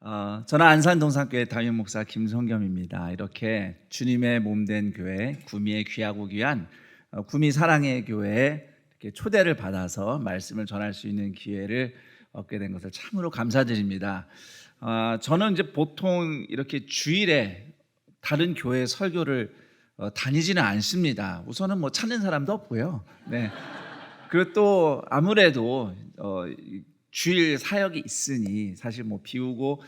저는 안산동산교회 담임 목사 김성겸입니다. 이렇게 주님의 몸된 교회, 구미의 귀하고 귀한 구미 사랑의 교회에 이렇게 초대를 받아서 말씀을 전할 수 있는 기회를 얻게 된 것을 참으로 감사드립니다. 저는 이제 보통 이렇게 주일에 다른 교회 설교를 다니지는 않습니다. 우선은 뭐 찾는 사람도 없고요. 네. 그리고 또 아무래도 주일 사역이 있으니 사실 뭐 비우고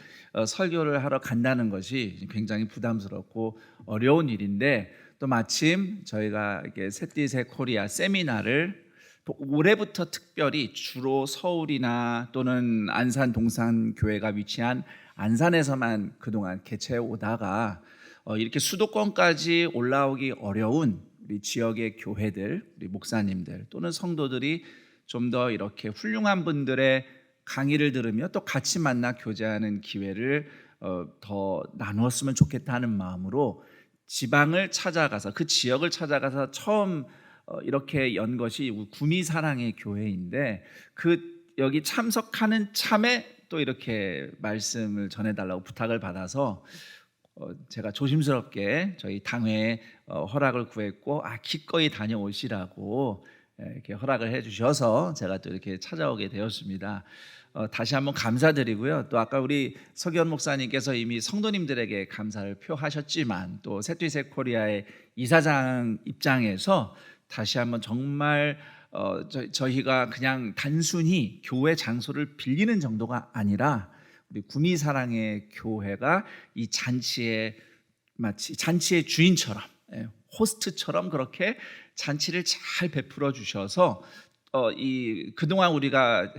설교를 하러 간다는 것이 굉장히 부담스럽고 어려운 일인데, 또 마침 저희가 이렇게 셋디셋 코리아 세미나를 또 올해부터 특별히 주로 서울이나 또는 안산 동산 교회가 위치한 안산에서만 그동안 개최해 오다가 이렇게 수도권까지 올라오기 어려운 우리 지역의 교회들, 우리 목사님들 또는 성도들이 좀 더 이렇게 훌륭한 분들의 강의를 들으며 또 같이 만나 교제하는 기회를 더 나누었으면 좋겠다 하는 마음으로 지방을 찾아가서, 그 지역을 찾아가서 처음 이렇게 연 것이 구미 사랑의 교회인데, 여기 참석하는 참에 또 이렇게 말씀을 전해달라고 부탁을 받아서 제가 조심스럽게 저희 당회에 허락을 구했고, 기꺼이 다녀오시라고 이렇게 허락을 해주셔서 제가 또 이렇게 찾아오게 되었습니다. 다시 한번 감사드리고요. 또 아까 우리 서기현 목사님께서 이미 성도님들에게 감사를 표하셨지만, 또 셋디셋 코리아의 이사장 입장에서 다시 한번 정말 저희가 그냥 단순히 교회 장소를 빌리는 정도가 아니라 우리 구미 사랑의 교회가 이 잔치의 마치 잔치의 주인처럼, 호스트처럼 그렇게 잔치를 잘 베풀어 주셔서 그동안 우리가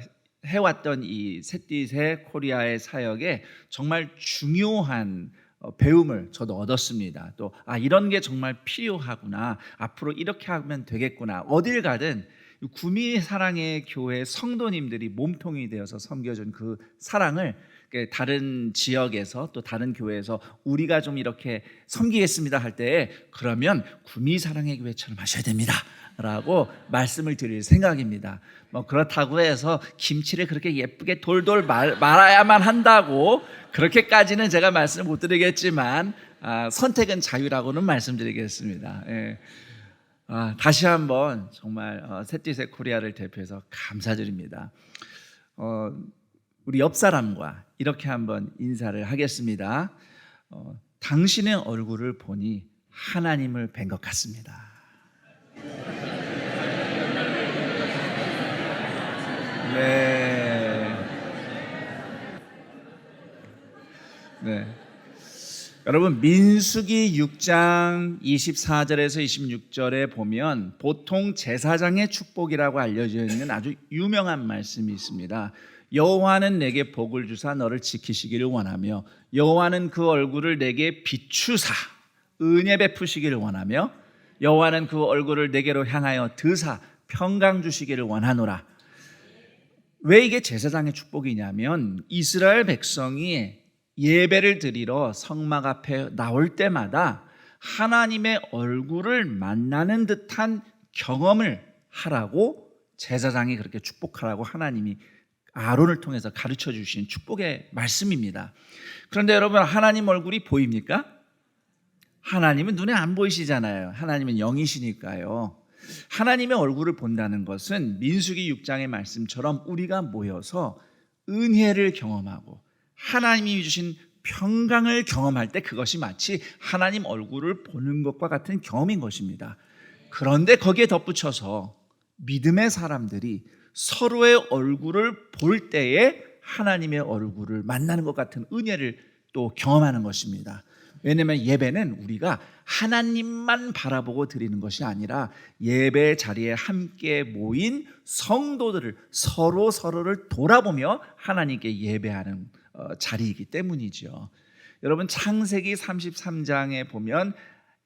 해왔던 이 셋디셋 코리아의 사역에 정말 중요한 배움을 저도 얻었습니다. 또 이런 게 정말 필요하구나, 앞으로 이렇게 하면 되겠구나. 어딜 가든 구미 사랑의 교회 성도님들이 몸통이 되어서 섬겨준 그 사랑을 다른 지역에서 또 다른 교회에서 우리가 좀 이렇게 섬기겠습니다 할 때에, 그러면 구미 사랑의 교회처럼 하셔야 됩니다 라고 말씀을 드릴 생각입니다. 뭐 그렇다고 해서 김치를 그렇게 예쁘게 돌돌 말아야만 한다고 그렇게까지는 제가 말씀을 못 드리겠지만, 선택은 자유라고는 말씀드리겠습니다. 다시 한번 정말 셋디셋 코리아를 대표해서 감사드립니다. 우리 옆 사람과 이렇게 한번 인사를 하겠습니다. 당신의 얼굴을 보니 하나님을 뵌 것 같습니다. 네. 여러분, 민수기 6장 24절에서 26절에 보면 보통 제사장의 축복이라고 알려져 있는 아주 유명한 말씀이 있습니다. 여호와는 내게 복을 주사 너를 지키시기를 원하며, 여호와는 그 얼굴을 내게 비추사 은혜 베푸시기를 원하며, 여호와는 그 얼굴을 내게로 향하여 드사 평강 주시기를 원하노라. 왜 이게 제사장의 축복이냐면, 이스라엘 백성이 예배를 드리러 성막 앞에 나올 때마다 하나님의 얼굴을 만나는 듯한 경험을 하라고 제사장이 그렇게 축복하라고 하나님이 아론을 통해서 가르쳐 주신 축복의 말씀입니다. 그런데 여러분, 하나님 얼굴이 보입니까? 하나님은 눈에 안 보이시잖아요. 하나님은 영이시니까요. 하나님의 얼굴을 본다는 것은 민수기 6장의 말씀처럼 우리가 모여서 은혜를 경험하고 하나님이 주신 평강을 경험할 때 그것이 마치 하나님 얼굴을 보는 것과 같은 경험인 것입니다. 그런데 거기에 덧붙여서 믿음의 사람들이 서로의 얼굴을 볼 때에 하나님의 얼굴을 만나는 것 같은 은혜를 또 경험하는 것입니다. 왜냐하면 예배는 우리가 하나님만 바라보고 드리는 것이 아니라 예배 자리에 함께 모인 성도들을 서로를 돌아보며 하나님께 예배하는 자리이기 때문이죠. 여러분, 창세기 33장에 보면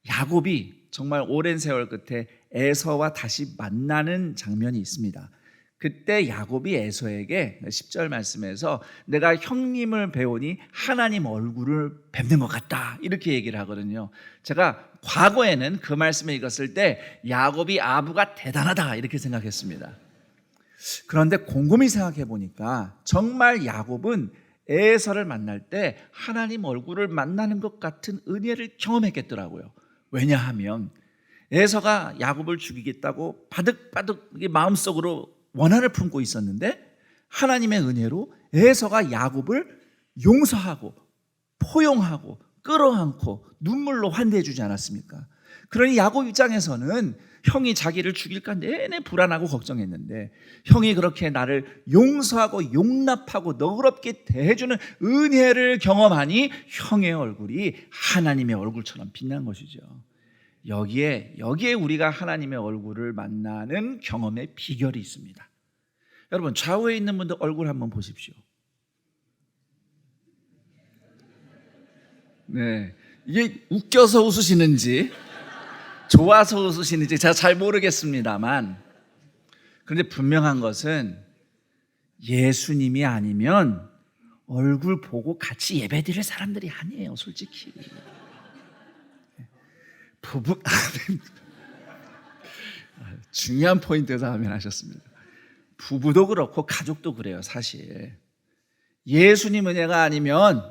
야곱이 정말 오랜 세월 끝에 에서와 다시 만나는 장면이 있습니다. 그때 야곱이 에서에게 10절 말씀에서 내가 형님을 배우니 하나님 얼굴을 뵙는 것 같다 이렇게 얘기를 하거든요. 제가 과거에는 그 말씀을 읽었을 때 야곱이 아부가 대단하다 이렇게 생각했습니다. 그런데 곰곰이 생각해 보니까 정말 야곱은 에서를 만날 때 하나님 얼굴을 만나는 것 같은 은혜를 경험했겠더라고요. 왜냐하면 에서가 야곱을 죽이겠다고 바득바득 마음속으로 원한을 품고 있었는데 하나님의 은혜로 에서가 야곱을 용서하고 포용하고 끌어안고 눈물로 환대해 주지 않았습니까? 그러니 야곱 입장에서는 형이 자기를 죽일까 내내 불안하고 걱정했는데 형이 그렇게 나를 용서하고 용납하고 너그럽게 대해주는 은혜를 경험하니 형의 얼굴이 하나님의 얼굴처럼 빛난 것이죠. 여기에 우리가 하나님의 얼굴을 만나는 경험의 비결이 있습니다. 여러분, 좌우에 있는 분들 얼굴 한번 보십시오. 네, 이게 웃겨서 웃으시는지 좋아서 웃으시는지 제가 잘 모르겠습니다만, 그런데 분명한 것은 예수님이 아니면 얼굴 보고 같이 예배드릴 사람들이 아니에요, 솔직히. 부부 중요한 포인트에서 하면 하셨습니다. 부부도 그렇고 가족도 그래요. 사실 예수님 은혜가 아니면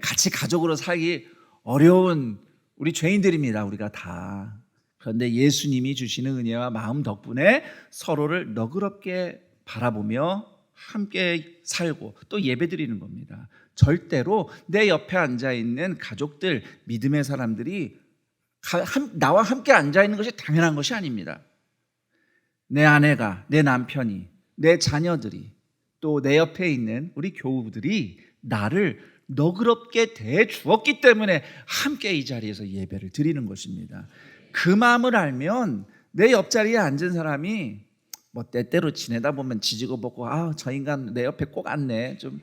같이 가족으로 살기 어려운 우리 죄인들입니다. 우리가 다. 그런데 예수님이 주시는 은혜와 마음 덕분에 서로를 너그럽게 바라보며 함께 살고 또 예배드리는 겁니다. 절대로 내 옆에 앉아있는 가족들, 믿음의 사람들이 나와 함께 앉아있는 것이 당연한 것이 아닙니다. 내 아내가, 내 남편이, 내 자녀들이, 또 내 옆에 있는 우리 교우들이 나를 너그럽게 대주었기 때문에 함께 이 자리에서 예배를 드리는 것입니다. 그 마음을 알면 내 옆자리에 앉은 사람이 뭐 때때로 지내다 보면 지지고 볶고 저 인간 내 옆에 꼭 앉네, 좀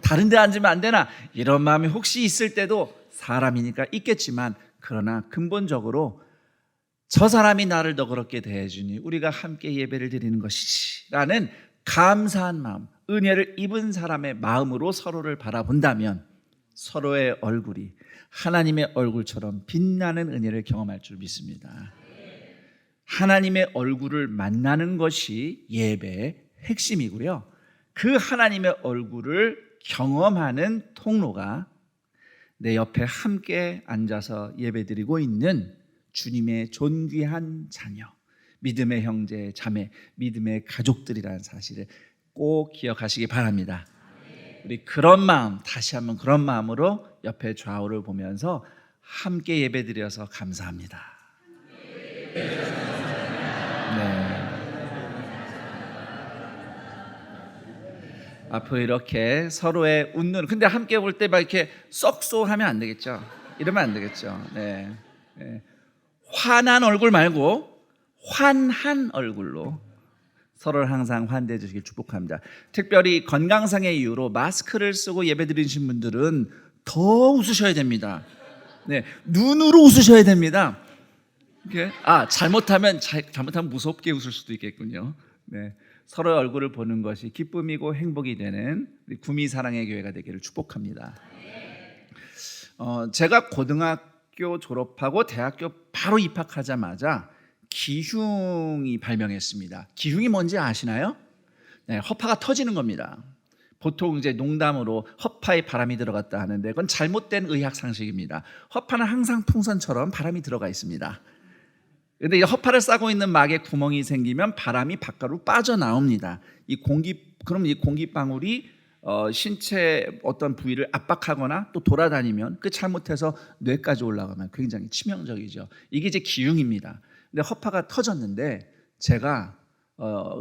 다른 데 앉으면 안 되나, 이런 마음이 혹시 있을 때도 사람이니까 있겠지만, 그러나 근본적으로 저 사람이 나를 너그럽게 대해주니 우리가 함께 예배를 드리는 것이지라는 감사한 마음, 은혜를 입은 사람의 마음으로 서로를 바라본다면 서로의 얼굴이 하나님의 얼굴처럼 빛나는 은혜를 경험할 줄 믿습니다. 하나님의 얼굴을 만나는 것이 예배의 핵심이고요. 그 하나님의 얼굴을 경험하는 통로가 내 옆에 함께 앉아서 예배드리고 있는 주님의 존귀한 자녀, 믿음의 형제, 자매, 믿음의 가족들이라는 사실을 꼭 기억하시기 바랍니다. 우리 그런 마음, 다시 한번 그런 마음으로 옆에 좌우를 보면서 함께 예배드려서 감사합니다. 네. 앞으로 이렇게 서로의 웃는, 근데 함께 볼 때 막 이렇게 썩소하면 안 되겠죠. 이러면 안 되겠죠. 네. 네. 환한 얼굴 말고 환한 얼굴로 서로를 항상 환대해 주시길 축복합니다. 특별히 건강상의 이유로 마스크를 쓰고 예배드리신 분들은 더 웃으셔야 됩니다. 네, 눈으로 웃으셔야 됩니다. 이렇게 잘못하면 무섭게 웃을 수도 있겠군요. 네, 서로의 얼굴을 보는 것이 기쁨이고 행복이 되는 우리 구미 사랑의 교회가 되기를 축복합니다. 제가 고등학교 졸업하고 대학교 바로 입학하자마자 기흉이 발명했습니다. 기흉이 뭔지 아시나요? 네, 허파가 터지는 겁니다. 보통 이제 농담으로 허파에 바람이 들어갔다 하는데 그건 잘못된 의학 상식입니다. 허파는 항상 풍선처럼 바람이 들어가 있습니다. 그런데 이 허파를 싸고 있는 막에 구멍이 생기면 바람이 바깥으로 빠져나옵니다. 그럼 이 공기방울이 신체 어떤 부위를 압박하거나 또 돌아다니면 그 잘못해서 뇌까지 올라가면 굉장히 치명적이죠. 이게 이제 기흉입니다. 근데 허파가 터졌는데 제가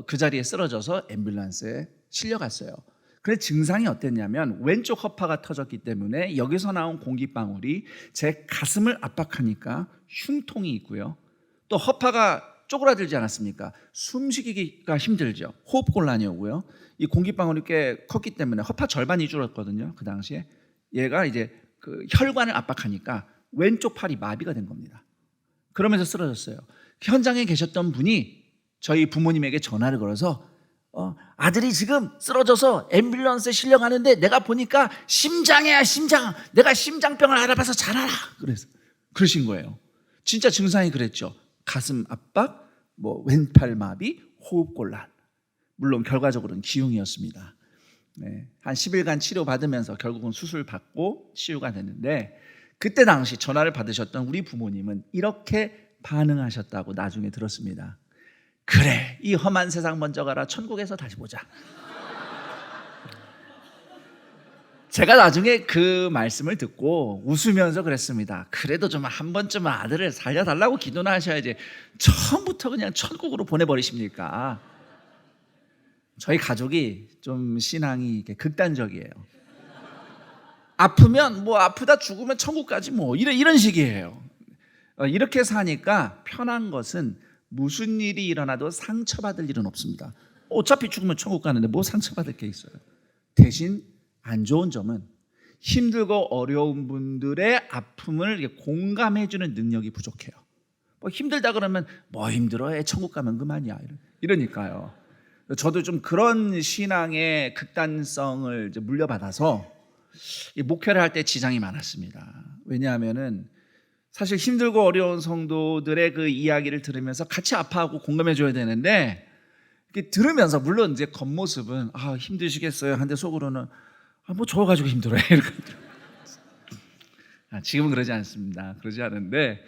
그 자리에 쓰러져서 앰뷸런스에 실려갔어요. 그런데 증상이 어땠냐면 왼쪽 허파가 터졌기 때문에 여기서 나온 공기방울이 제 가슴을 압박하니까 흉통이 있고요. 또 허파가 쪼그라들지 않았습니까? 숨쉬기가 힘들죠. 호흡곤란이 오고요. 이 공기방울이 꽤 컸기 때문에 허파 절반이 줄었거든요. 그 당시에 얘가 이제 그 혈관을 압박하니까 왼쪽 팔이 마비가 된 겁니다. 그러면서 쓰러졌어요. 현장에 계셨던 분이 저희 부모님에게 전화를 걸어서 아들이 지금 쓰러져서 앰뷸런스에 실려가는데 내가 보니까 심장이야, 심장. 내가 심장병을 알아봐서 잘 알아. 그러신 거예요. 진짜 증상이 그랬죠. 가슴 압박, 왼팔 마비, 호흡곤란. 물론 결과적으로는 기흉이었습니다. 한 10일간 치료받으면서 결국은 수술 받고 치유가 됐는데, 그때 당시 전화를 받으셨던 우리 부모님은 이렇게 반응하셨다고 나중에 들었습니다. 그래, 이 험한 세상 먼저 가라. 천국에서 다시 보자. 제가 나중에 그 말씀을 듣고 웃으면서 그랬습니다. 그래도 좀 한 번쯤은 아들을 살려달라고 기도나 하셔야지 처음부터 그냥 천국으로 보내버리십니까? 저희 가족이 좀 신앙이 이렇게 극단적이에요. 아프면 뭐 아프다 죽으면 천국까지 뭐 이런 식이에요. 이렇게 사니까 편한 것은 무슨 일이 일어나도 상처받을 일은 없습니다. 어차피 죽으면 천국 가는데 뭐 상처받을 게 있어요. 대신 안 좋은 점은 힘들고 어려운 분들의 아픔을 공감해주는 능력이 부족해요. 뭐 힘들다 그러면 뭐 힘들어, 천국 가면 그만이야, 이러니까요. 저도 좀 그런 신앙의 극단성을 물려받아서 목회를 할 때 지장이 많았습니다. 왜냐하면은 사실 힘들고 어려운 성도들의 그 이야기를 들으면서 같이 아파하고 공감해줘야 되는데, 이렇게 들으면서 물론 이제 겉모습은 힘드시겠어요 한데 속으로는 뭐 저가지고 힘들어요. 지금은 그러지 않습니다. 그러지 않은데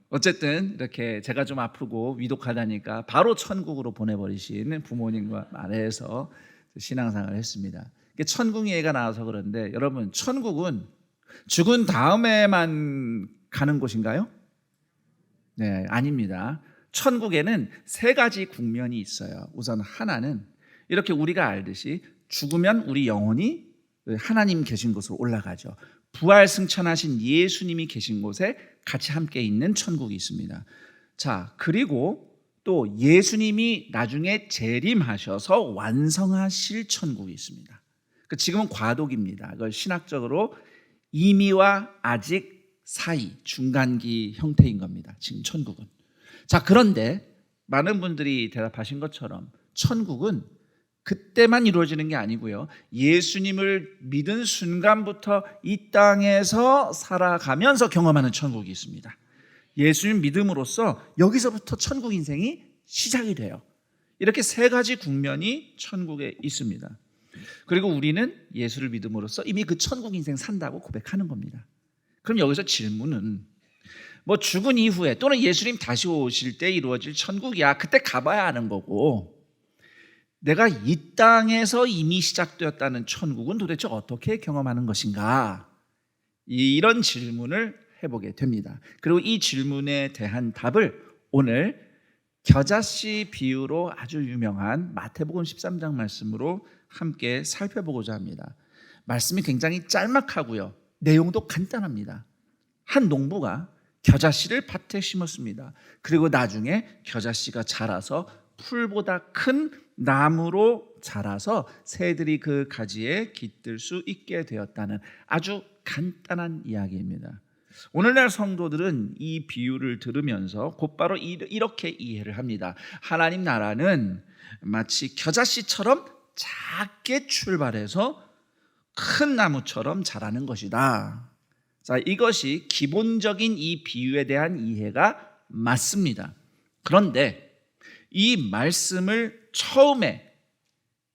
어쨌든 이렇게 제가 좀 아프고 위독하다니까 바로 천국으로 보내버리신 부모님과 말해서 신앙생활을 했습니다. 천국 얘기가 나와서 그런데, 여러분, 천국은 죽은 다음에만 가는 곳인가요? 네, 아닙니다. 천국에는 세 가지 국면이 있어요. 우선 하나는 이렇게 우리가 알듯이 죽으면 우리 영혼이 하나님 계신 곳으로 올라가죠. 부활 승천하신 예수님이 계신 곳에 같이 함께 있는 천국이 있습니다. 자, 그리고 또 예수님이 나중에 재림하셔서 완성하실 천국이 있습니다. 지금은 과도기입니다. 그걸 신학적으로 이미와 아직 사이, 중간기 형태인 겁니다. 지금 천국은. 자, 그런데 많은 분들이 대답하신 것처럼 천국은 그때만 이루어지는 게 아니고요, 예수님을 믿은 순간부터 이 땅에서 살아가면서 경험하는 천국이 있습니다. 예수님 믿음으로써 여기서부터 천국 인생이 시작이 돼요. 이렇게 세 가지 국면이 천국에 있습니다. 그리고 우리는 예수를 믿음으로써 이미 그 천국 인생 산다고 고백하는 겁니다. 그럼 여기서 질문은, 뭐 죽은 이후에 또는 예수님 다시 오실 때 이루어질 천국이야, 그때 가봐야 하는 거고, 내가 이 땅에서 이미 시작되었다는 천국은 도대체 어떻게 경험하는 것인가? 이런 질문을 해보게 됩니다. 그리고 이 질문에 대한 답을 오늘 겨자씨 비유로 아주 유명한 마태복음 13장 말씀으로 함께 살펴보고자 합니다. 말씀이 굉장히 짤막하고요, 내용도 간단합니다. 한 농부가 겨자씨를 밭에 심었습니다. 그리고 나중에 겨자씨가 자라서 풀보다 큰 나무로 자라서 새들이 그 가지에 깃들 수 있게 되었다는 아주 간단한 이야기입니다. 오늘날 성도들은 이 비유를 들으면서 곧바로 이렇게 이해를 합니다. 하나님 나라는 마치 겨자씨처럼 작게 출발해서 큰 나무처럼 자라는 것이다. 자, 이것이 기본적인 이 비유에 대한 이해가 맞습니다. 그런데 이 말씀을 처음에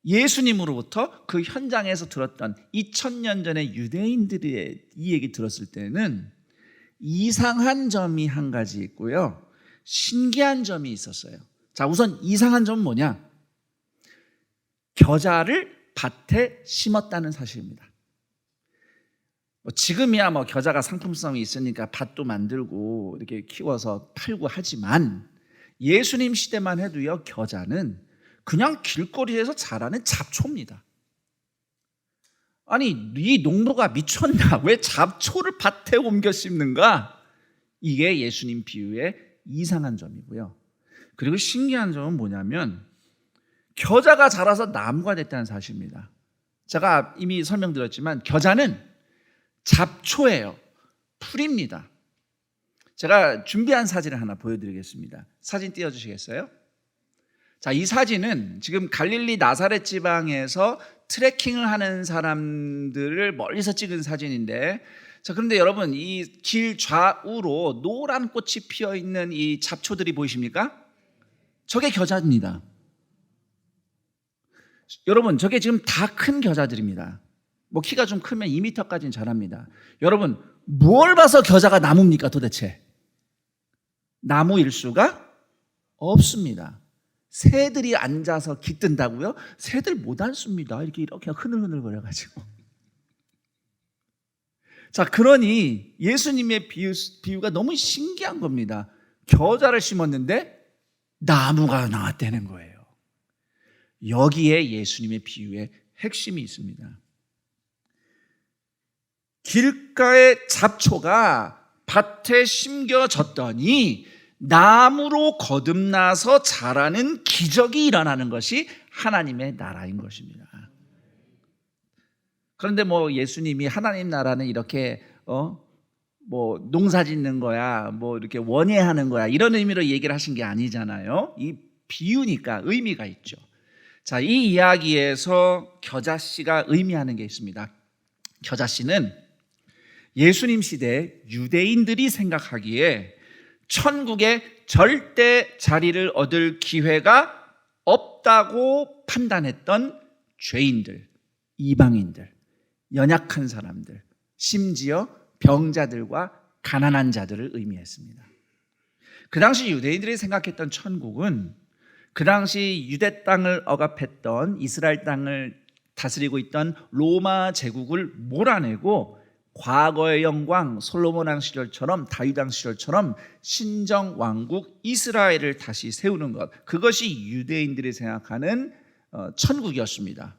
예수님으로부터 그 현장에서 들었던 2000년 전의 유대인들의 이 얘기 들었을 때는 이상한 점이 한 가지 있고요, 신기한 점이 있었어요. 자, 우선 이상한 점은 뭐냐? 겨자를 밭에 심었다는 사실입니다. 지금이야 뭐 겨자가 상품성이 있으니까 밭도 만들고 이렇게 키워서 팔고 하지만, 예수님 시대만 해도요, 겨자는 그냥 길거리에서 자라는 잡초입니다. 아니, 이 농부가 미쳤나? 왜 잡초를 밭에 옮겨 심는가? 이게 예수님 비유의 이상한 점이고요. 그리고 신기한 점은 뭐냐면 겨자가 자라서 나무가 됐다는 사실입니다. 제가 이미 설명드렸지만 겨자는 잡초예요. 풀입니다. 제가 준비한 사진을 하나 보여드리겠습니다. 사진 띄워주시겠어요? 자, 이 사진은 지금 갈릴리 나사렛 지방에서 트레킹을 하는 사람들을 멀리서 찍은 사진인데, 자, 그런데 여러분, 이 길 좌우로 노란 꽃이 피어 있는 이 잡초들이 보이십니까? 저게 겨자입니다. 여러분, 저게 지금 다 큰 겨자들입니다. 뭐 키가 좀 크면 2m까지는 자랍니다. 여러분, 뭘 봐서 겨자가 나무입니까 도대체? 나무일 수가 없습니다. 새들이 앉아서 깃든다고요? 새들 못 앉습니다. 이렇게 흐늘흐늘 거려가지고. 자, 그러니 예수님의 비유가 너무 신기한 겁니다. 겨자를 심었는데 나무가 나왔다는 거예요. 여기에 예수님의 비유의 핵심이 있습니다. 길가의 잡초가 밭에 심겨졌더니 나무로 거듭나서 자라는 기적이 일어나는 것이 하나님의 나라인 것입니다. 그런데 뭐 예수님이 하나님 나라는 이렇게 뭐 농사 짓는 거야, 뭐 이렇게 원예하는 거야, 이런 의미로 얘기를 하신 게 아니잖아요. 이 비유니까 의미가 있죠. 자, 이 이야기에서 겨자씨가 의미하는 게 있습니다. 겨자씨는 예수님 시대 유대인들이 생각하기에 천국에 절대 자리를 얻을 기회가 없다고 판단했던 죄인들, 이방인들, 연약한 사람들, 심지어 병자들과 가난한 자들을 의미했습니다. 그 당시 유대인들이 생각했던 천국은 그 당시 유대 땅을 억압했던, 이스라엘 땅을 다스리고 있던 로마 제국을 몰아내고 과거의 영광, 솔로몬 왕 시절처럼, 다윗 왕 시절처럼 신정 왕국 이스라엘을 다시 세우는 것, 그것이 유대인들이 생각하는 천국이었습니다.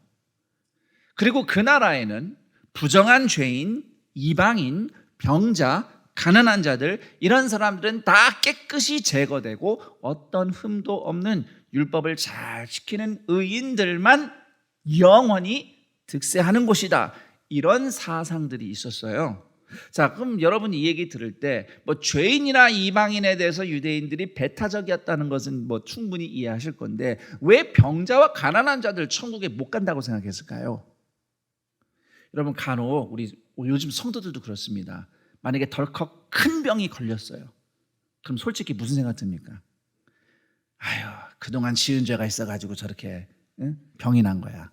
그리고 그 나라에는 부정한 죄인, 이방인, 병자, 가난한 자들, 이런 사람들은 다 깨끗이 제거되고 어떤 흠도 없는 율법을 잘 지키는 의인들만 영원히 득세하는 곳이다, 이런 사상들이 있었어요. 자, 그럼 여러분이 이 얘기 들을 때 뭐 죄인이나 이방인에 대해서 유대인들이 배타적이었다는 것은 뭐 충분히 이해하실 건데, 왜 병자와 가난한 자들 천국에 못 간다고 생각했을까요? 여러분, 간혹 우리 요즘 성도들도 그렇습니다. 만약에 덜컥 큰 병이 걸렸어요. 그럼 솔직히 무슨 생각 듭니까? 아유, 그동안 지은 죄가 있어가지고 저렇게 병이 난 거야.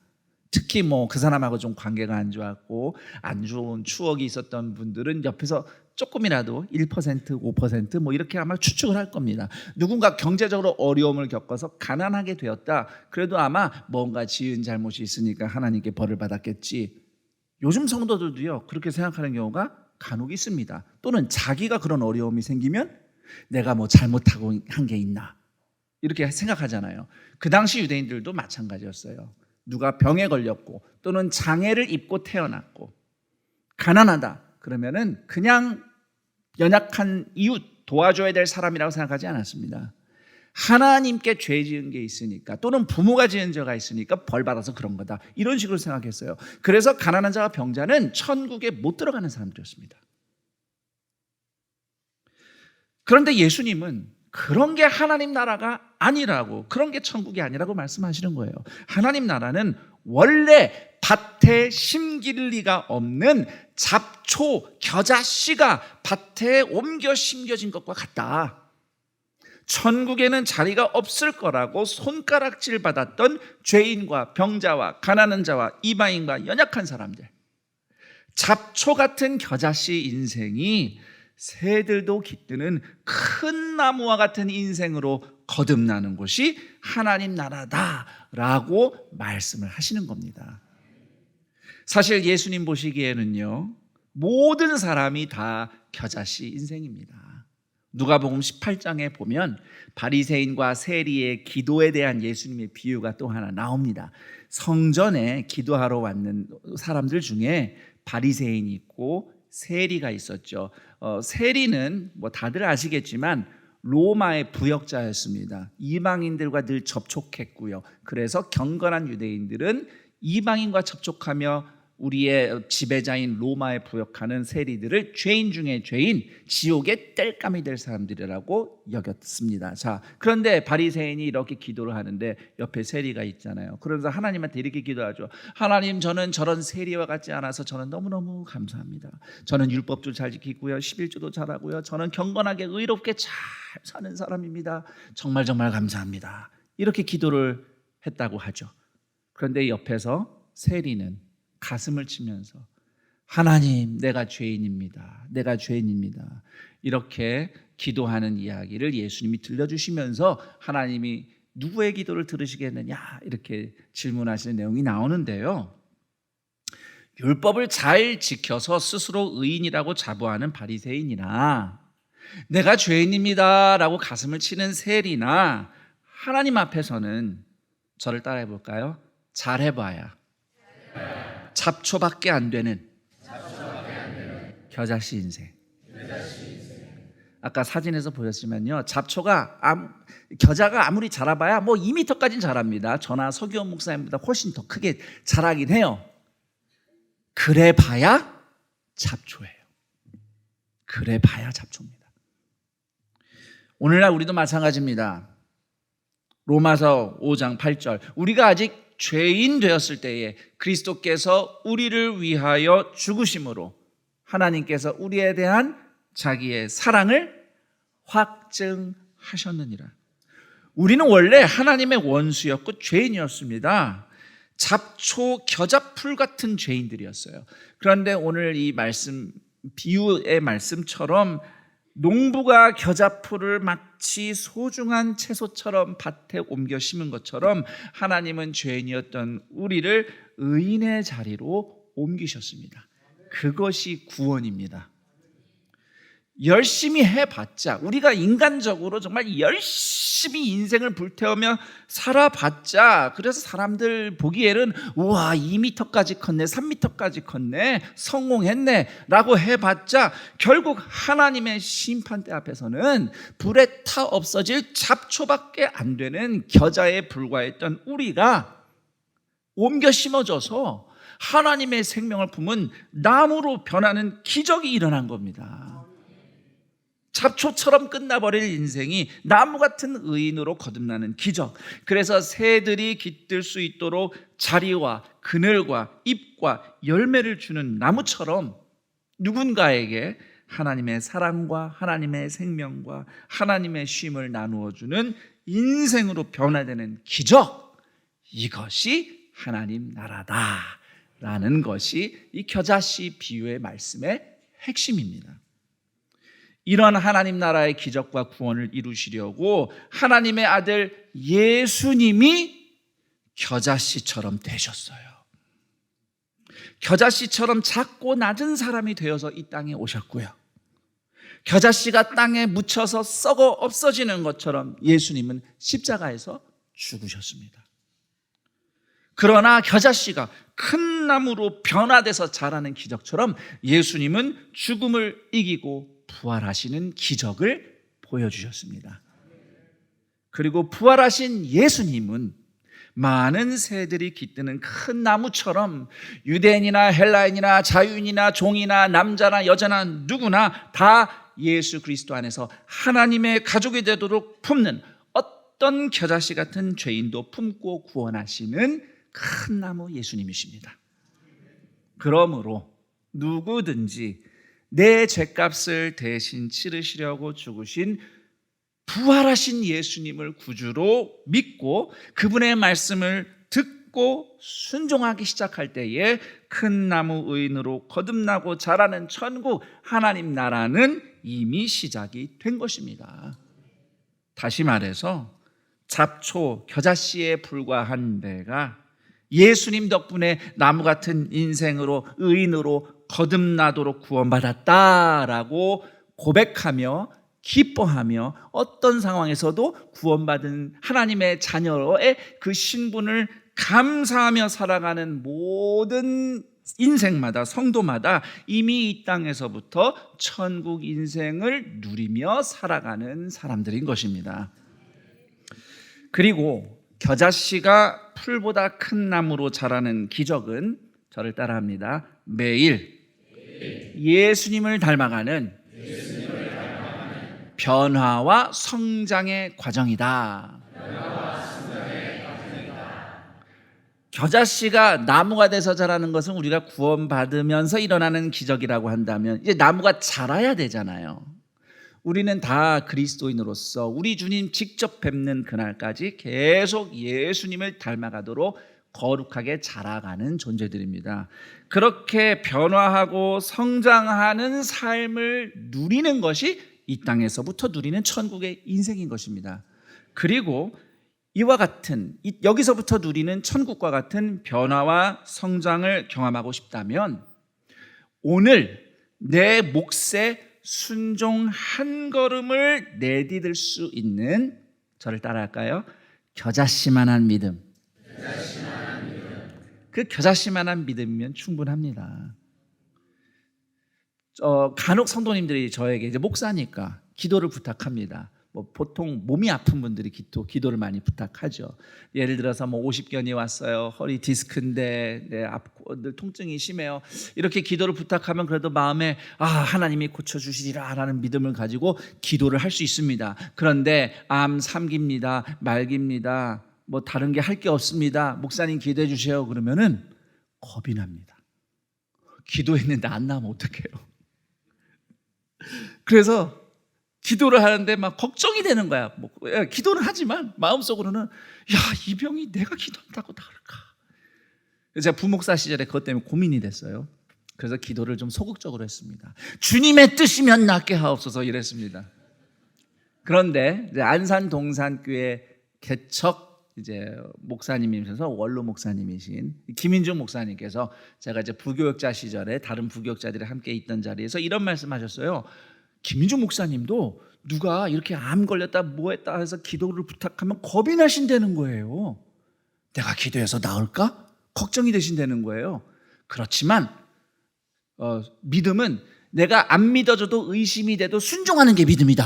특히 뭐 그 사람하고 좀 관계가 안 좋았고 안 좋은 추억이 있었던 분들은 옆에서 조금이라도 1%, 5% 뭐 이렇게 아마 추측을 할 겁니다. 누군가 경제적으로 어려움을 겪어서 가난하게 되었다, 그래도 아마 뭔가 지은 잘못이 있으니까 하나님께 벌을 받았겠지. 요즘 성도들도요, 그렇게 생각하는 경우가 간혹 있습니다. 또는 자기가 그런 어려움이 생기면 내가 뭐 잘못하고 한 게 있나, 이렇게 생각하잖아요. 그 당시 유대인들도 마찬가지였어요. 누가 병에 걸렸고 또는 장애를 입고 태어났고 가난하다 그러면은 그냥 연약한 이웃, 도와줘야 될 사람이라고 생각하지 않았습니다. 하나님께 죄 지은 게 있으니까, 또는 부모가 지은 죄가 있으니까 벌 받아서 그런 거다, 이런 식으로 생각했어요. 그래서 가난한 자와 병자는 천국에 못 들어가는 사람들이었습니다. 그런데 예수님은 그런 게 하나님 나라가 아니라고, 그런 게 천국이 아니라고 말씀하시는 거예요. 하나님 나라는 원래 밭에 심길 리가 없는 잡초, 겨자씨가 밭에 옮겨 심겨진 것과 같다. 천국에는 자리가 없을 거라고 손가락질 받았던 죄인과 병자와 가난한 자와 이방인과 연약한 사람들, 잡초 같은 겨자씨 인생이 새들도 깃드는 큰 나무와 같은 인생으로 거듭나는 곳이 하나님 나라다라고 말씀을 하시는 겁니다. 사실 예수님 보시기에는요, 모든 사람이 다 겨자씨 인생입니다. 누가복음 18장에 보면 바리새인과 세리의 기도에 대한 예수님의 비유가 또 하나 나옵니다. 성전에 기도하러 왔는 사람들 중에 바리새인이 있고 세리가 있었죠. 세리는 뭐 다들 아시겠지만 로마의 부역자였습니다. 이방인들과 늘 접촉했고요. 그래서 경건한 유대인들은 이방인과 접촉하며 우리의 지배자인 로마에 부역하는 세리들을 죄인 중에 죄인, 지옥의 땔감이 될 사람들이라고 여겼습니다. 자, 그런데 바리새인이 이렇게 기도를 하는데 옆에 세리가 있잖아요. 그래서 하나님한테 이렇게 기도하죠. 하나님, 저는 저런 세리와 같지 않아서 저는 너무너무 감사합니다. 저는 율법도 잘 지키고요, 11조도 잘하고요, 저는 경건하게 의롭게 잘 사는 사람입니다. 정말 정말 감사합니다. 이렇게 기도를 했다고 하죠. 그런데 옆에서 세리는 가슴을 치면서 하나님, 내가 죄인입니다. 내가 죄인입니다. 이렇게 기도하는 이야기를 예수님이 들려주시면서 하나님이 누구의 기도를 들으시겠느냐 이렇게 질문하시는 내용이 나오는데요. 율법을 잘 지켜서 스스로 의인이라고 자부하는 바리새인이나 내가 죄인입니다라고 가슴을 치는 세리나 하나님 앞에서는 저를 따라해 볼까요? 잘해봐야 잡초밖에 안 되는 겨자씨 인생. 아까 사진에서 보셨지만요, 겨자가 아무리 자라봐야 뭐 2m까지는 자랍니다. 저나 서기원 목사님보다 훨씬 더 크게 자라긴 해요. 그래봐야 잡초예요. 그래봐야 잡초입니다. 오늘날 우리도 마찬가지입니다. 로마서 5장 8절, 우리가 아직 죄인 되었을 때에 그리스도께서 우리를 위하여 죽으심으로 하나님께서 우리에 대한 자기의 사랑을 확증하셨느니라. 우리는 원래 하나님의 원수였고 죄인이었습니다. 잡초, 겨자풀 같은 죄인들이었어요. 그런데 오늘 이 말씀, 비유의 말씀처럼 농부가 겨자풀을 마치 소중한 채소처럼 밭에 옮겨 심은 것처럼 하나님은 죄인이었던 우리를 의인의 자리로 옮기셨습니다. 그것이 구원입니다. 열심히 해봤자, 우리가 인간적으로 정말 열심히 인생을 불태우며 살아봤자, 그래서 사람들 보기에는 우와 2m까지 컸네, 3m까지 컸네, 성공했네 라고 해봤자 결국 하나님의 심판대 앞에서는 불에 타 없어질 잡초밖에 안 되는 겨자에 불과했던 우리가 옮겨 심어져서 하나님의 생명을 품은 나무로 변하는 기적이 일어난 겁니다. 잡초처럼 끝나버릴 인생이 나무 같은 의인으로 거듭나는 기적. 그래서 새들이 깃들 수 있도록 자리와 그늘과 잎과 열매를 주는 나무처럼 누군가에게 하나님의 사랑과 하나님의 생명과 하나님의 쉼을 나누어주는 인생으로 변화되는 기적. 이것이 하나님 나라다라는 것이 이 겨자씨 비유의 말씀의 핵심입니다. 이런 하나님 나라의 기적과 구원을 이루시려고 하나님의 아들 예수님이 겨자씨처럼 되셨어요. 겨자씨처럼 작고 낮은 사람이 되어서 이 땅에 오셨고요. 겨자씨가 땅에 묻혀서 썩어 없어지는 것처럼 예수님은 십자가에서 죽으셨습니다. 그러나 겨자씨가 큰 나무로 변화돼서 자라는 기적처럼 예수님은 죽음을 이기고 부활하시는 기적을 보여주셨습니다. 그리고 부활하신 예수님은 많은 새들이 깃드는 큰 나무처럼 유대인이나 헬라인이나 자유인이나 종이나 남자나 여자나 누구나 다 예수 그리스도 안에서 하나님의 가족이 되도록 품는 어떤 겨자씨 같은 죄인도 품고 구원하시는 큰 나무 예수님이십니다. 그러므로 누구든지 내 죄값을 대신 치르시려고 죽으신 부활하신 예수님을 구주로 믿고 그분의 말씀을 듣고 순종하기 시작할 때에 큰 나무 의인으로 거듭나고 자라는 천국 하나님 나라는 이미 시작이 된 것입니다. 다시 말해서 잡초, 겨자씨에 불과한 내가 예수님 덕분에 나무 같은 인생으로 의인으로 거듭나도록 구원받았다라고 고백하며 기뻐하며 어떤 상황에서도 구원받은 하나님의 자녀의 그 신분을 감사하며 살아가는 모든 인생마다 성도마다 이미 이 땅에서부터 천국 인생을 누리며 살아가는 사람들인 것입니다. 그리고 겨자씨가 풀보다 큰 나무로 자라는 기적은 저를 따라합니다. 매일 예수님을 닮아가는 변화와 성장의 과정이다. 겨자씨가 나무가 돼서 자라는 것은 우리가 구원받으면서 일어나는 기적이라고 한다면 이제 나무가 자라야 되잖아요. 우리는 다 그리스도인으로서 우리 주님 직접 뵙는 그날까지 계속 예수님을 닮아가도록 거룩하게 자라가는 존재들입니다. 그렇게 변화하고 성장하는 삶을 누리는 것이 이 땅에서부터 누리는 천국의 인생인 것입니다. 그리고 이와 같은 여기서부터 누리는 천국과 같은 변화와 성장을 경험하고 싶다면 오늘 내 몫에 순종 한 걸음을 내디딜 수 있는, 저를 따라할까요? 겨자씨만한 믿음. 그 겨자씨만한 믿음이면 충분합니다. 간혹 성도님들이 저에게 이제 목사니까 기도를 부탁합니다. 보통 몸이 아픈 분들이 기도를 많이 부탁하죠. 예를 들어서 50견이 왔어요. 허리 디스크인데 늘 통증이 심해요. 이렇게 기도를 부탁하면 그래도 마음에 하나님이 고쳐주시리라 라는 믿음을 가지고 기도를 할 수 있습니다. 그런데 암 3기입니다. 말기입니다. 다른 게 할 게 없습니다. 목사님 기도해 주세요. 그러면은 겁이 납니다. 기도했는데 안 나면 어떡해요? 그래서 기도를 하는데 막 걱정이 되는 거야. 기도는 하지만 마음속으로는 이 병이 내가 기도한다고 나을까? 제가 부목사 시절에 그것 때문에 고민이 됐어요. 그래서 기도를 좀 소극적으로 했습니다. 주님의 뜻이면 낫게 하옵소서 이랬습니다. 그런데 이제 안산 동산교회 개척 목사님이셔서 원로 목사님이신 김인중 목사님께서 제가 이제 부교역자 시절에 다른 부교역자들이 함께 있던 자리에서 이런 말씀하셨어요. 김인중 목사님도 누가 이렇게 암 걸렸다 뭐했다 해서 기도를 부탁하면 겁이 나신다는 거예요. 내가 기도해서 나을까? 걱정이 되신다는 거예요. 그렇지만 믿음은 내가 안 믿어져도 의심이 돼도 순종하는 게 믿음이다.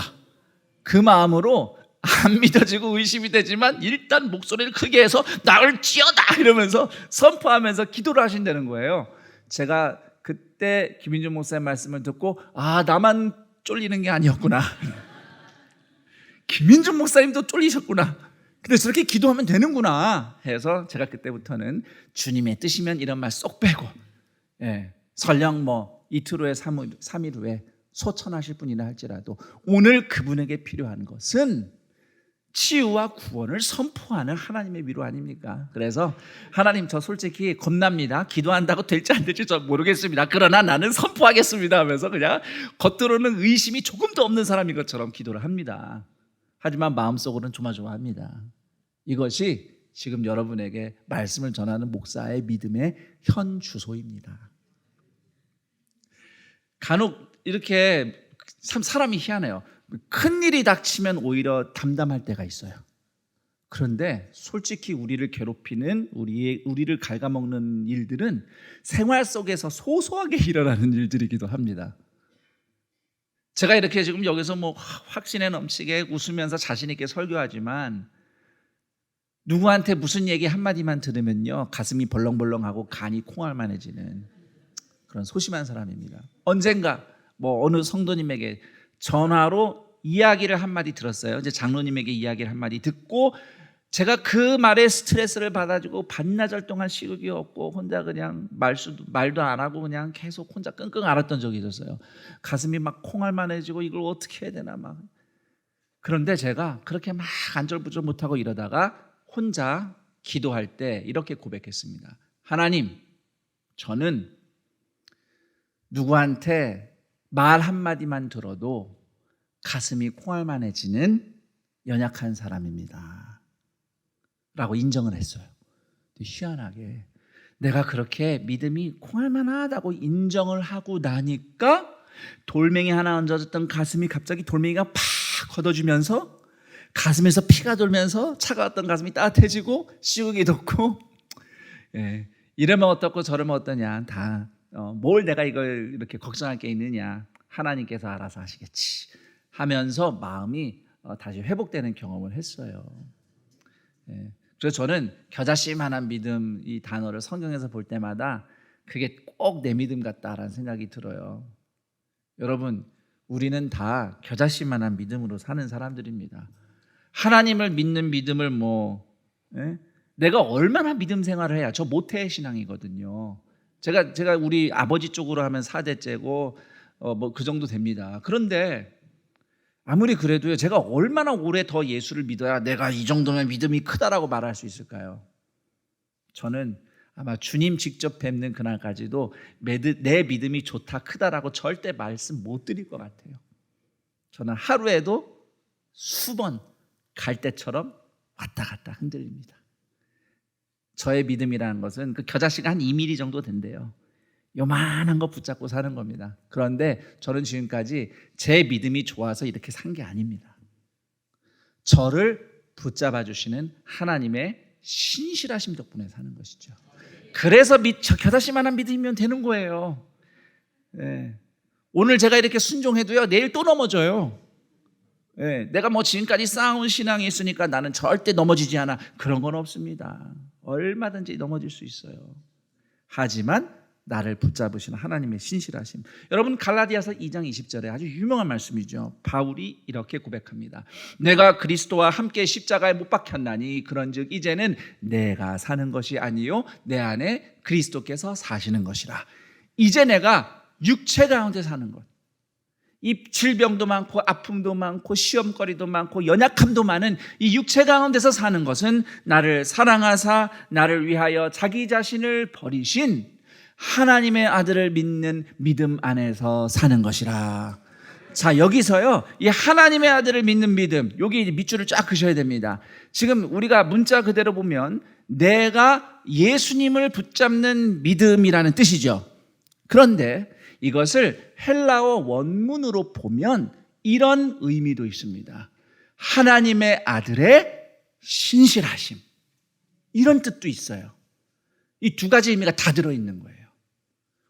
그 마음으로 안 믿어지고 의심이 되지만 일단 목소리를 크게 해서 나을지어다 이러면서 선포하면서 기도를 하신다는 거예요. 제가 그때 김인중 목사님 말씀을 듣고 나만 쫄리는 게 아니었구나. 김인중 목사님도 쫄리셨구나. 근데 저렇게 기도하면 되는구나 해서 제가 그때부터는 주님의 뜻이면 이런 말 쏙 빼고 설령 이틀 후에 3일 후에 소천하실 분이라 할지라도 오늘 그분에게 필요한 것은 치유와 구원을 선포하는 하나님의 위로 아닙니까? 그래서 하나님 저 솔직히 겁납니다. 기도한다고 될지 안 될지 저 모르겠습니다. 그러나 나는 선포하겠습니다 하면서 그냥 겉으로는 의심이 조금도 없는 사람인 것처럼 기도를 합니다. 하지만 마음속으로는 조마조마합니다. 이것이 지금 여러분에게 말씀을 전하는 목사의 믿음의 현 주소입니다. 간혹 이렇게 참 사람이 희한해요. 큰일이 닥치면 오히려 담담할 때가 있어요. 그런데 솔직히 우리를 괴롭히는 우리를 갉아먹는 일들은 생활 속에서 소소하게 일어나는 일들이기도 합니다. 제가 이렇게 지금 여기서 확신에 넘치게 웃으면서 자신 있게 설교하지만 누구한테 무슨 얘기 한마디만 들으면요 가슴이 벌렁벌렁하고 간이 콩알만해지는 그런 소심한 사람입니다. 언젠가 어느 성도님에게 전화로 이야기를 한마디 들었어요. 이제 장로님에게 이야기를 한마디 듣고 제가 그 말에 스트레스를 받아주고 반나절 동안 식욕이 없고 혼자 그냥 말도 안 하고 그냥 계속 혼자 끙끙 앓았던 적이 있었어요. 가슴이 막 콩알만해지고 이걸 어떻게 해야 되나 막. 그런데 제가 그렇게 막 안절부절 못하고 이러다가 혼자 기도할 때 이렇게 고백했습니다. 하나님, 저는 누구한테 말 한마디만 들어도 가슴이 콩알만해지는 연약한 사람입니다 라고 인정을 했어요. 희한하게 내가 그렇게 믿음이 콩알만하다고 인정을 하고 나니까 돌멩이 하나 얹어졌던 가슴이 갑자기 돌멩이가 팍 걷어주면서 가슴에서 피가 돌면서 차가웠던 가슴이 따뜻해지고 시국이 돋고 이러면 어떻고 저러면 어떠냐 다 뭘 내가 이걸 이렇게 걱정할 게 있느냐 하나님께서 알아서 하시겠지 하면서 마음이 다시 회복되는 경험을 했어요. 그래서 저는 겨자씨만한 믿음 이 단어를 성경에서 볼 때마다 그게 꼭 내 믿음 같다라는 생각이 들어요. 여러분 우리는 다 겨자씨만한 믿음으로 사는 사람들입니다. 하나님을 믿는 믿음을 내가 얼마나 믿음 생활을 해야 저 모태 신앙이거든요. 제가 우리 아버지 쪽으로 하면 4대째고 그 정도 됩니다. 그런데 아무리 그래도요, 제가 얼마나 오래 더 예수를 믿어야 내가 이 정도면 믿음이 크다라고 말할 수 있을까요? 저는 아마 주님 직접 뵙는 그날까지도 내 믿음이 좋다, 크다라고 절대 말씀 못 드릴 것 같아요. 저는 하루에도 수번 갈대처럼 왔다 갔다 흔들립니다. 저의 믿음이라는 것은 그 겨자씨가 한 2mm 정도 된대요. 요만한 거 붙잡고 사는 겁니다. 그런데 저는 지금까지 제 믿음이 좋아서 이렇게 산 게 아닙니다. 저를 붙잡아 주시는 하나님의 신실하심 덕분에 사는 것이죠. 그래서 겨자씨만한 믿음이면 되는 거예요. 네. 오늘 제가 이렇게 순종해도요, 내일 또 넘어져요. 네. 내가 뭐 지금까지 쌓아온 신앙이 있으니까 나는 절대 넘어지지 않아, 그런 건 없습니다. 얼마든지 넘어질 수 있어요. 하지만 나를 붙잡으시는 하나님의 신실하심. 여러분, 갈라디아서 2장 20절에 아주 유명한 말씀이죠. 바울이 이렇게 고백합니다. 내가 그리스도와 함께 십자가에 못 박혔나니 그런즉 이제는 내가 사는 것이 아니요 내 안에 그리스도께서 사시는 것이라. 이제 내가 육체 가운데 사는 것, 이 질병도 많고 아픔도 많고 시험거리도 많고 연약함도 많은 이 육체 가운데서 사는 것은 나를 사랑하사 나를 위하여 자기 자신을 버리신 하나님의 아들을 믿는 믿음 안에서 사는 것이라. 자, 여기서요, 이 하나님의 아들을 믿는 믿음, 여기 밑줄을 쫙 그셔야 됩니다. 지금 우리가 문자 그대로 보면 내가 예수님을 붙잡는 믿음이라는 뜻이죠. 그런데 이것을 헬라어 원문으로 보면 이런 의미도 있습니다. 하나님의 아들의 신실하심, 이런 뜻도 있어요. 이 두 가지 의미가 다 들어있는 거예요.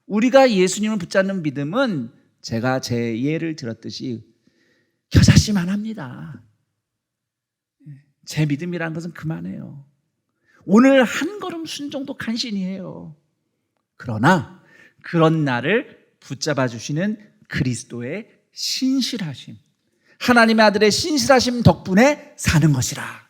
우리가 예수님을 붙잡는 믿음은 제가 제 예를 들었듯이 겨자씨만 합니다. 제 믿음이라는 것은 그만해요. 오늘 한 걸음 순종도 간신히 해요. 그러나 그런 나를 붙잡아 주시는 그리스도의 신실하심, 하나님의 아들의 신실하심 덕분에 사는 것이라.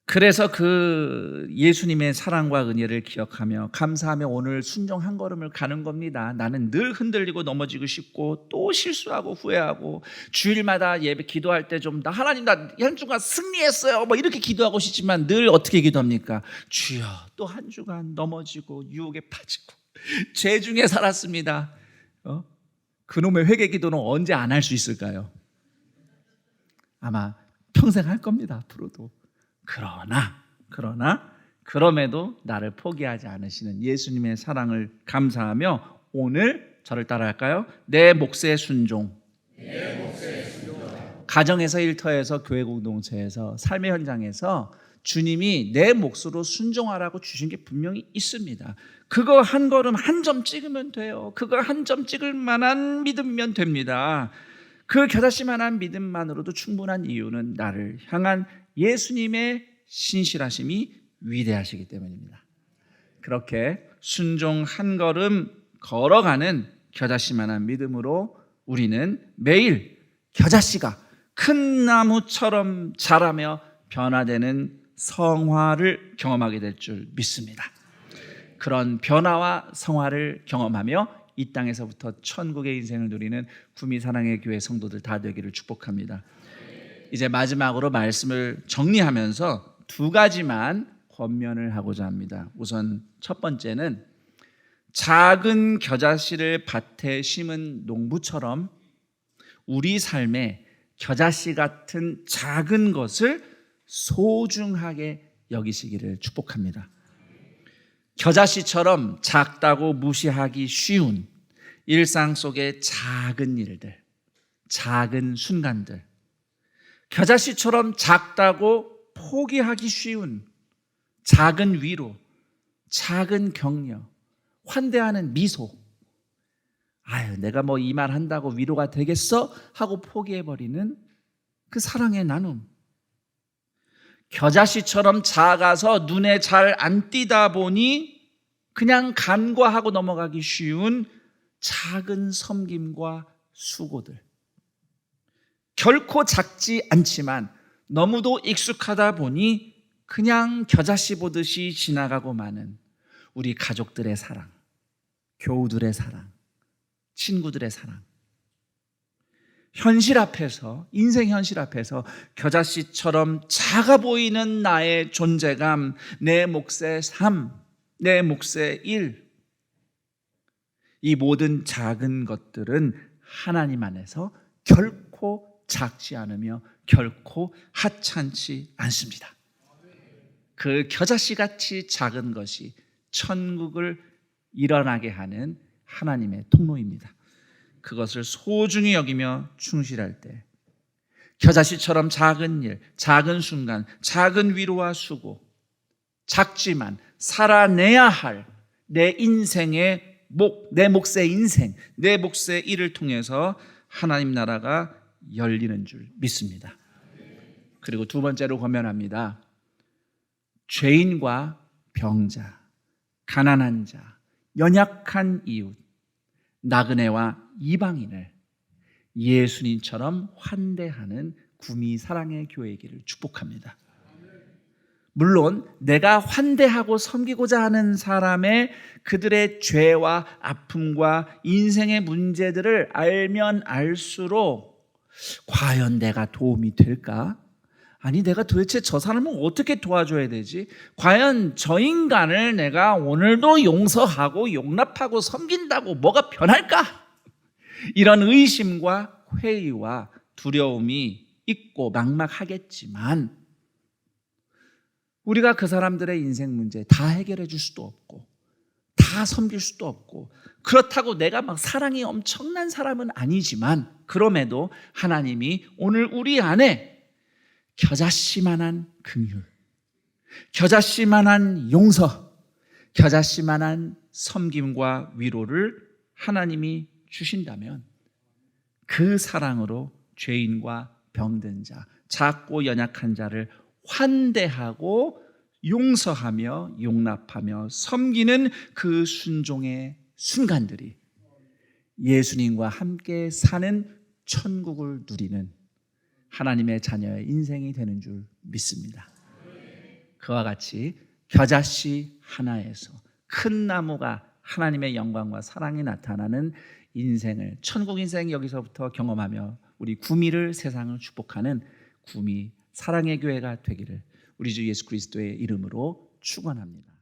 그래서 그 예수님의 사랑과 은혜를 기억하며 감사하며 오늘 순종 한 걸음을 가는 겁니다. 나는 늘 흔들리고 넘어지고 싶고 또 실수하고 후회하고 주일마다 예배 기도할 때 좀 하나님 나 한 주간 승리했어요 뭐 이렇게 기도하고 싶지만 늘 어떻게 기도합니까? 주여, 또 한 주간 넘어지고 유혹에 빠지고 죄 중에 살았습니다. 그놈의 회개 기도는 언제 안 할 수 있을까요? 아마 평생 할 겁니다. 앞으로도. 그럼에도 나를 포기하지 않으시는 예수님의 사랑을 감사하며 오늘 저를 따라할까요? 내 몫의 순종. 가정에서, 일터에서, 교회 공동체에서, 삶의 현장에서 주님이 내 몫으로 순종하라고 주신 게 분명히 있습니다. 그거 한 걸음 한 점 찍으면 돼요. 그거 한 점 찍을 만한 믿음이면 됩니다. 그 겨자씨만한 믿음만으로도 충분한 이유는 나를 향한 예수님의 신실하심이 위대하시기 때문입니다. 그렇게 순종 한 걸음 걸어가는 겨자씨만한 믿음으로 우리는 매일 겨자씨가 큰 나무처럼 자라며 변화되는 성화를 경험하게 될 줄 믿습니다. 그런 변화와 성화를 경험하며 이 땅에서부터 천국의 인생을 누리는 구미사랑의 교회 성도들 다 되기를 축복합니다. 이제 마지막으로 말씀을 정리하면서 두 가지만 권면을 하고자 합니다. 우선 첫 번째는 작은 겨자씨를 밭에 심은 농부처럼 우리 삶에 겨자씨 같은 작은 것을 소중하게 여기시기를 축복합니다. 겨자씨처럼 작다고 무시하기 쉬운 일상 속의 작은 일들, 작은 순간들, 겨자씨처럼 작다고 포기하기 쉬운 작은 위로, 작은 격려, 환대하는 미소. 아유, 내가 뭐 이 말 한다고 위로가 되겠어? 하고 포기해버리는 그 사랑의 나눔. 겨자씨처럼 작아서 눈에 잘 안 띄다 보니 그냥 간과하고 넘어가기 쉬운 작은 섬김과 수고들. 결코 작지 않지만 너무도 익숙하다 보니 그냥 겨자씨 보듯이 지나가고 마는 우리 가족들의 사랑, 교우들의 사랑, 친구들의 사랑. 현실 앞에서, 인생 현실 앞에서 겨자씨처럼 작아 보이는 나의 존재감, 내 몫의 삶, 내 몫의 일, 이 모든 작은 것들은 하나님 안에서 결코 작지 않으며 결코 하찮지 않습니다. 그 겨자씨같이 작은 것이 천국을 일어나게 하는 하나님의 통로입니다. 그것을 소중히 여기며 충실할 때 겨자씨처럼 작은 일, 작은 순간, 작은 위로와 수고, 작지만 살아내야 할 내 인생의 내 몫의 인생, 내 몫의 일을 통해서 하나님 나라가 열리는 줄 믿습니다. 그리고 두 번째로 권면합니다. 죄인과 병자, 가난한 자, 연약한 이웃, 나그네와 이방인을 예수님처럼 환대하는 구미 사랑의 교회이기를 축복합니다. 물론 내가 환대하고 섬기고자 하는 사람의 그들의 죄와 아픔과 인생의 문제들을 알면 알수록 과연 내가 도움이 될까? 아니, 내가 도대체 저 사람을 어떻게 도와줘야 되지? 과연 저 인간을 내가 오늘도 용서하고 용납하고 섬긴다고 뭐가 변할까? 이런 의심과 회의와 두려움이 있고 막막하겠지만 우리가 그 사람들의 인생 문제 다 해결해 줄 수도 없고 다 섬길 수도 없고 그렇다고 내가 막 사랑이 엄청난 사람은 아니지만 그럼에도 하나님이 오늘 우리 안에 겨자씨만한 긍휼, 겨자씨만한 용서, 겨자씨만한 섬김과 위로를 하나님이 주신다면 그 사랑으로 죄인과 병든 자, 작고 연약한 자를 환대하고 용서하며 용납하며 섬기는 그 순종의 순간들이 예수님과 함께 사는 천국을 누리는 하나님의 자녀의 인생이 되는 줄 믿습니다. 그와 같이 겨자씨 하나에서 큰 나무가 하나님의 영광과 사랑이 나타나는 인생을, 천국 인생 여기서부터 경험하며 우리 구미를, 세상을 축복하는 구미 사랑의 교회가 되기를 우리 주 예수 그리스도의 이름으로 축원합니다.